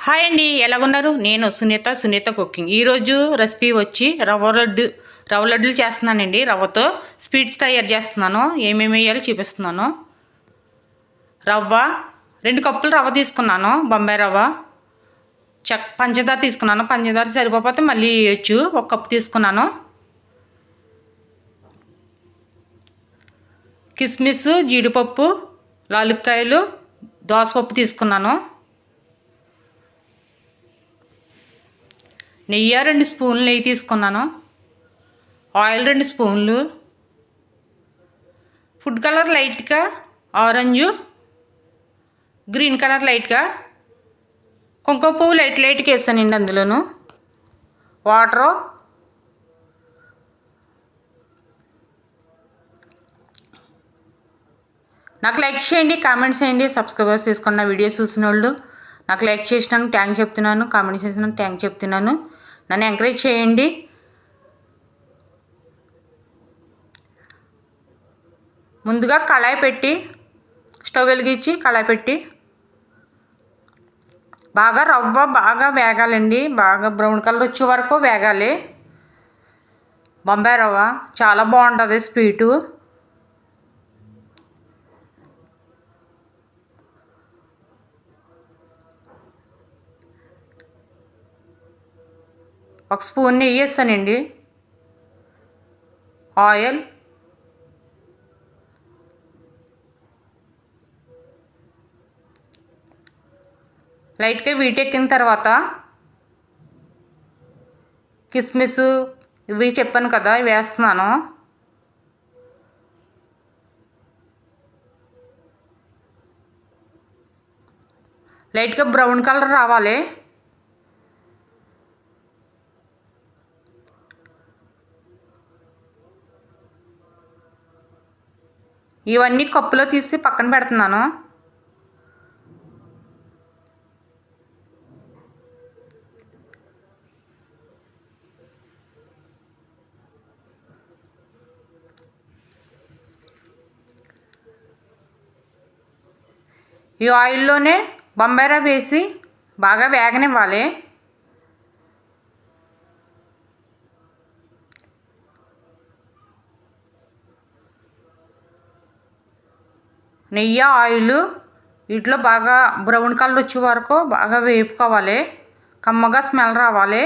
Hi అండి, ఎలాగున్నారు? నేను Sunitha cooking. ఈరోజు రెసిపీ వచ్చి రవ్వ లడ్డులు చేస్తున్నానండి. రవ్వతో స్వీట్స్ తయారు చేస్తున్నాను. ఏమేమి వేయాలో చూపిస్తున్నాను. రవ్వ 2 కప్పులు రవ్వ తీసుకున్నాను, బొంబాయి రవ్వ. పంచదార తీసుకున్నాను. పంచదార సరిపోతే మళ్ళీ వేయచ్చు. 1 కప్పు తీసుకున్నాను. కిస్మిస్, జీడిపప్పు, లాలుక్కాయలు, దోసపప్పు తీసుకున్నాను. నెయ్యి 2 స్పూన్లు నెయ్యి తీసుకున్నాను. ఆయిల్ 2 స్పూన్లు. ఫుడ్ కలర్ లైట్గా ఆరెంజు, గ్రీన్ కలర్ లైట్గా, కుంకుమ పువ్వు లైట్గా వేసానండి. అందులోను వాటరు. నాకు లైక్ చేయండి, కామెంట్స్ చేయండి, సబ్స్క్రైబర్స్ తీసుకున్న వీడియోస్ చూసిన వాళ్ళు నాకు లైక్ చేసినాను థ్యాంక్ చెప్తున్నాను, కామెంట్ చేసినాను థ్యాంక్ చెప్తున్నాను. నన్ను ఎంకరేజ్ చేయండి. ముందుగా కళాయి పెట్టి స్టవ్ వెలిగించి కళాయి పెట్టి రవ్వ బాగా వేగాలండి. బాగా బ్రౌన్ కలర్ వచ్చే వరకు వేగాలి. బొంబాయి రవ్వ చాలా బాగుంటుంది స్వీటు. ఒక స్పూన్ నెయ్యి వేస్తానండి. ఆయిల్, లైట్గా వీటెక్కిన తర్వాత కిస్మిస్ ఇవి చెప్పాను కదా, ఇవి వేస్తున్నాను. లైట్గా బ్రౌన్ కలర్ రావాలి. ఇవన్నీ కప్పులో తీసి పక్కన పెడుతున్నాను. ఈ ఆయిల్లోనే బొంబాయి రవ్వ వేసి బాగా వేగనివ్వాలి. నెయ్యి, ఆయిల్ వీటిలో బాగా బ్రౌన్ కలర్ వచ్చే వరకు బాగా వేపుకోవాలి. కమ్మగా స్మెల్ రావాలి.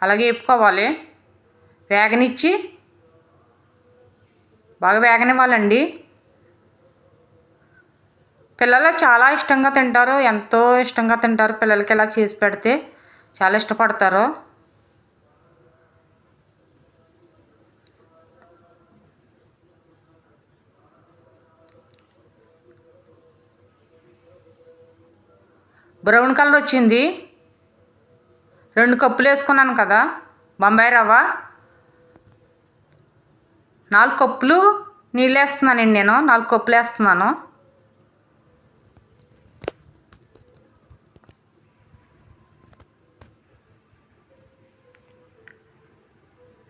అలాగే వేపుకోవాలి. వేగనిచ్చి బాగా వేగనివ్వాలండి. పిల్లలు చాలా ఇష్టంగా తింటారు, ఎంతో ఇష్టంగా తింటారు. పిల్లలకి ఇలా చేసి పెడితే చాలా ఇష్టపడతారు. బ్రౌన్ కలర్ వచ్చింది. 2 కప్పులు వేసుకున్నాను కదా బొంబాయి రవ్వ. 4 కప్పులు నీళ్ళు వేస్తున్నానండి. నేను 4 కప్పులు వేస్తున్నాను.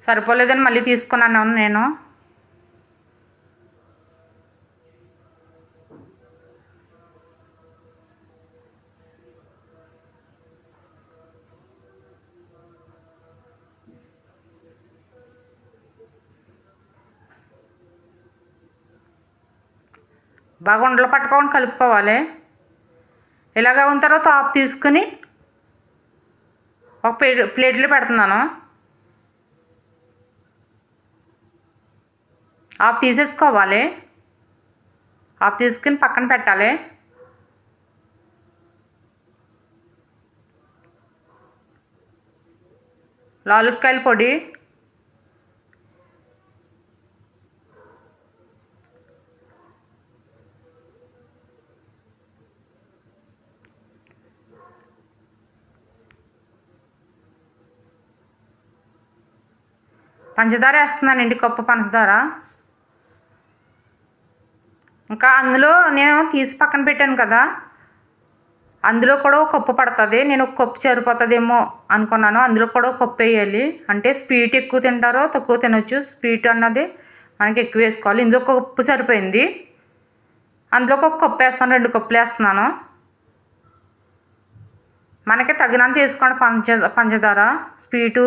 సరిపోలేదని మళ్ళీ తీసుకున్నాను నేను. బాగా ఉండలు పట్టుకొని కలుపుకోవాలి. ఇలాగ ఉన్న తర్వాత ఆఫ్ తీసుకుని ఒక ప్లేట్లో పెడుతున్నాను. ఆఫ్ తీసేసుకోవాలి. ఆఫ్ తీసుకుని పక్కన పెట్టాలి. లాలుక్కాయల పొడి, పంచదార వేస్తున్నానండి, కప్పు పంచదార. ఇంకా అందులో నేను తీసి పక్కన పెట్టాను కదా, అందులో కూడా 1 కప్పు పడుతుంది. నేను 1 కప్పు సరిపోతుందేమో అనుకున్నాను. అందులో కూడా 1 కప్పు వేయాలి. అంటే స్వీట్ ఎక్కువ తింటారో తక్కువ తినొచ్చు. స్వీట్ అన్నది మనకి ఎక్కువ వేసుకోవాలి. ఇందులో 1 కప్పు సరిపోయింది. అందులో 1 కప్పు వేస్తాను. 2 కప్పులు వేస్తున్నాను. మనకి తగినంత వేసుకోండి పంచదార. స్వీటు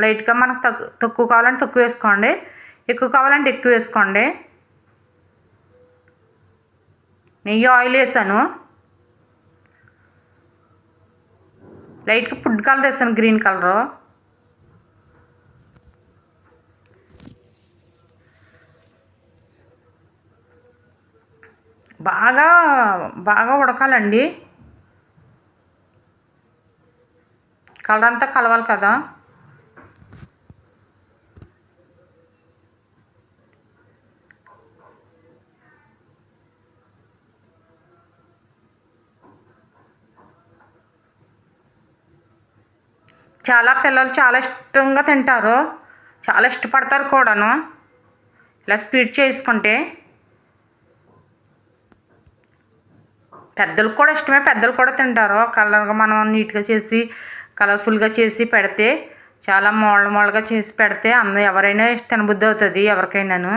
లైట్గా మనకు తక్కువ కావాలంటే తక్కువ వేసుకోండి, ఎక్కువ కావాలంటే ఎక్కువ వేసుకోండి. నెయ్యి ఆయిల్ వేసాను. లైట్గా ఫుడ్ కలర్ వేసాను, గ్రీన్ కలరు. బాగా బాగా ఉడకాలండి, కలర్ అంతా కలవాలి కదా. చాలా పిల్లలు చాలా ఇష్టంగా తింటారు, చాలా ఇష్టపడతారు కూడాను ఇలా స్వీట్ చేసుకుంటే. పెద్దలకు కూడా ఇష్టమే, పెద్దలు కూడా తింటారు. కలర్గా మనం నీట్గా చేసి కలర్ఫుల్గా చేసి పెడితే, చాలా మోడల్గా చేసి పెడితే ఎవరైనా తినబుద్ధి అవుతుంది ఎవరికైనాను.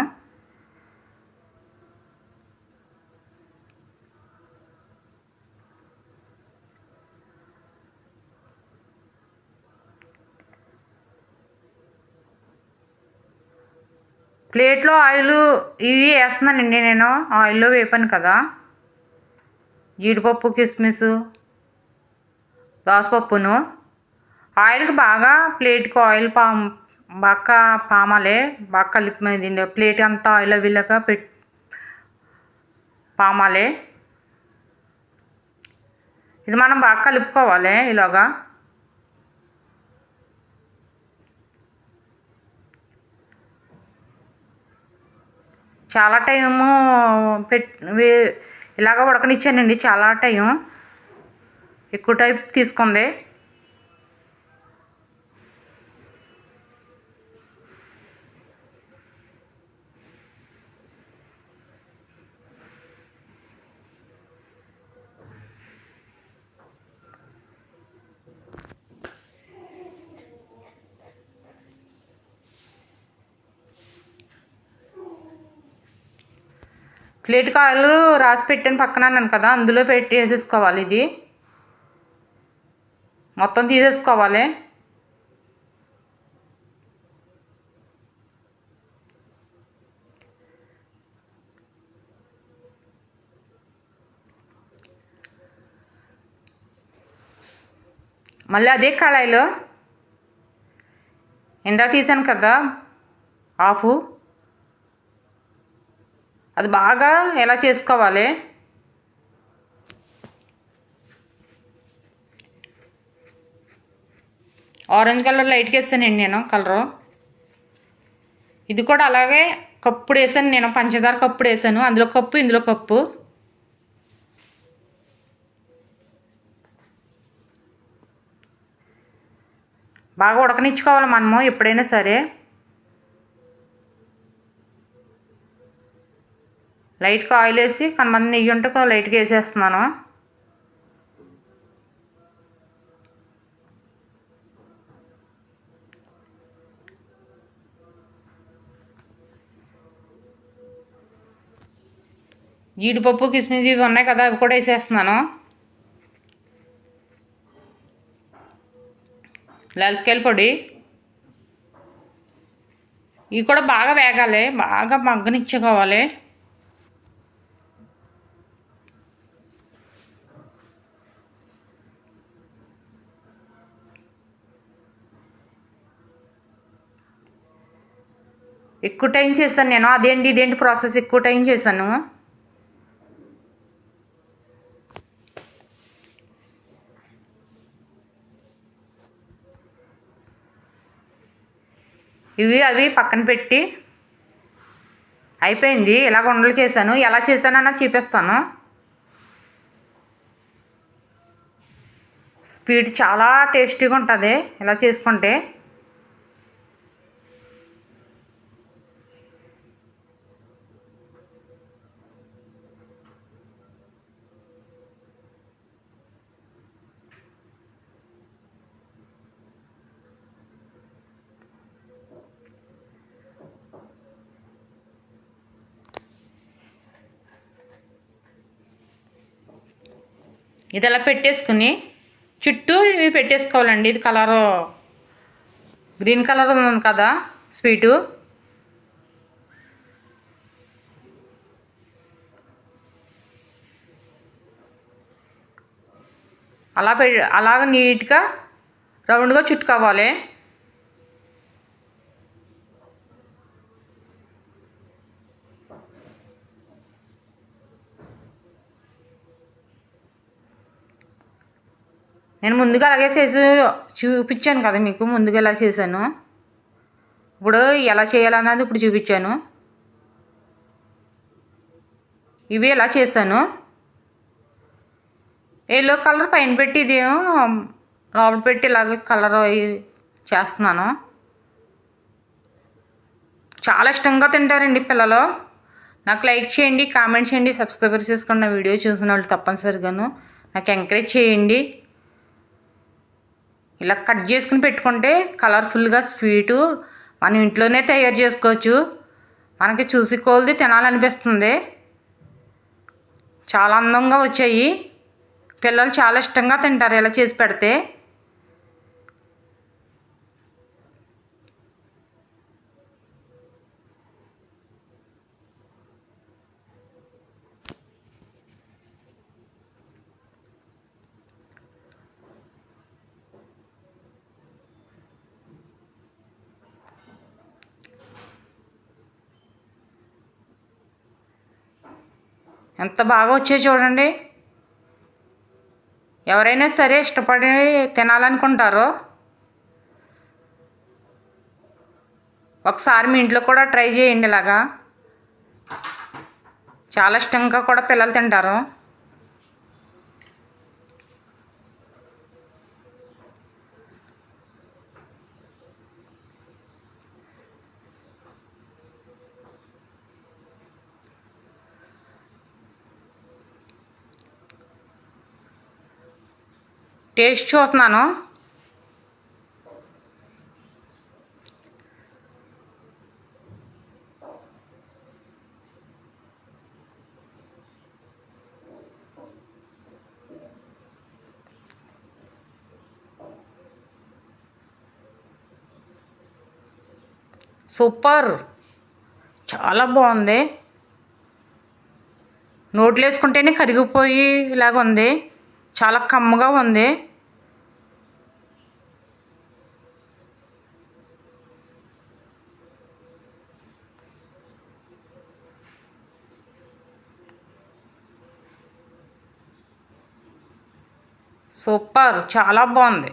ప్లేట్లో ఆయిల్ ఇవి వేస్తున్నానండి నేను, ఆయిల్లో వేపాను కదా. జీడిపప్పు, కిస్మిస్, దోసపప్పును ఆయిల్కి బాగా ప్లేట్కి ఆయిల్ బాగా పామాలి, బాగా కలిపి ప్లేట్ అంతా ఆయిల్ అవిలాగా పామాలి. ఇది మనం బాగా కలుపుకోవాలి ఇలాగా. చాలా టైము ఇలాగ ఉడకనిచ్చానండి, చాలా టైం ఎక్కువ టైం తీసుకుంది. ప్లేట్కి ఆయిల్ రాసి పెట్టాను పక్కన అన్నాను కదా, అందులో పెట్టి వేసేసుకోవాలి. ఇది మొత్తం తీసేసుకోవాలి. మళ్ళీ అదే కళాయిలో ఇందాక తీసాను కదా ఆఫ్, అది బాగా ఎలా చేసుకోవాలి. ఆరెంజ్ కలర్ లైట్గా వేసానండి నేను కలరు. ఇది కూడా అలాగే కప్పుడు వేసాను నేను, పంచదార కప్పుడు వేసాను, అందులో కప్పు ఇందులో కప్పు. బాగా ఉడకనిచ్చుకోవాలి మనము ఎప్పుడైనా సరే. లైట్గా ఆయిల్ వేసి, కొంతమంది నెయ్యి ఉంటే లైట్గా వేసేస్తున్నాను. జీడిపప్పు, కిస్మిస్ ఇవి ఉన్నాయి కదా, అవి కూడా వేసేస్తున్నాను. లలికాయల పొడి ఇవి కూడా బాగా వేగాలి, బాగా మగ్గనిచ్చుకోవాలి. ఎక్కువ టైం చేశాను నేను, ఇదేంటి ప్రాసెస్ ఎక్కువ టైం చేశాను. అవి పక్కన పెట్టి అయిపోయింది. ఇలాగ ఉండలు చేశాను, ఎలా చేశానన్నా చూపిస్తాను. స్వీట్ చాలా టేస్టీగా ఉంటుంది ఇలా చేసుకుంటే. ఇది అలా పెట్టేసుకుని చుట్టూ ఇవి పెట్టేసుకోవాలండి. ఇది కలరు గ్రీన్ కలర్ ఉంది కదా స్వీటు, అలాగ నీట్గా రౌండ్గా చుట్టుకోవాలి. నేను ముందుగా అలాగే చేసి చూపించాను కదా మీకు, ముందుగా ఎలా చేశాను. ఇప్పుడు ఎలా చేయాలన్నది ఇప్పుడు చూపించాను. ఇవి ఎలా చేశాను. ఎల్లో కలర్ పైన పెట్టి ఇదేమో లోపల పెట్టి ఇలాగే కలర్ చేస్తున్నాను. చాలా ఇష్టంగా తింటారండి పిల్లలు. నాకు లైక్ చేయండి, కామెంట్ చేయండి, సబ్స్క్రైబ్ చేసుకున్న వీడియో చూసిన వాళ్ళు తప్పనిసరిగాను నాకు ఎంకరేజ్ చేయండి. ఇలా కట్ చేసుకుని పెట్టుకుంటే కలర్ఫుల్గా స్వీటు మనం ఇంట్లోనే తయారు చేసుకోవచ్చు. మనకి చూసి కొలది తినాలనిపిస్తుంది. చాలా అందంగా వచ్చాయి. పిల్లలు చాలా ఇష్టంగా తింటారు ఇలా చేసి పెడితే. ఎంత బాగా వచ్చాయో చూడండి. ఎవరైనా సరే ఇష్టపడి తినాలనుకుంటారో ఒకసారి మీ ఇంట్లో కూడా ట్రై చేయండి. ఇలాగా చాలా ఇష్టంగా కూడా పిల్లలు తింటారు. టేస్ట్ చూస్తున్నాను. సూపర్, చాలా బాగుంది. నోట్లో వేసుకుంటేనే కరిగిపోయి ఇలాగ ఉంది. చాలా కమ్మగా ఉంది. సూపర్, చాలా బాగుంది.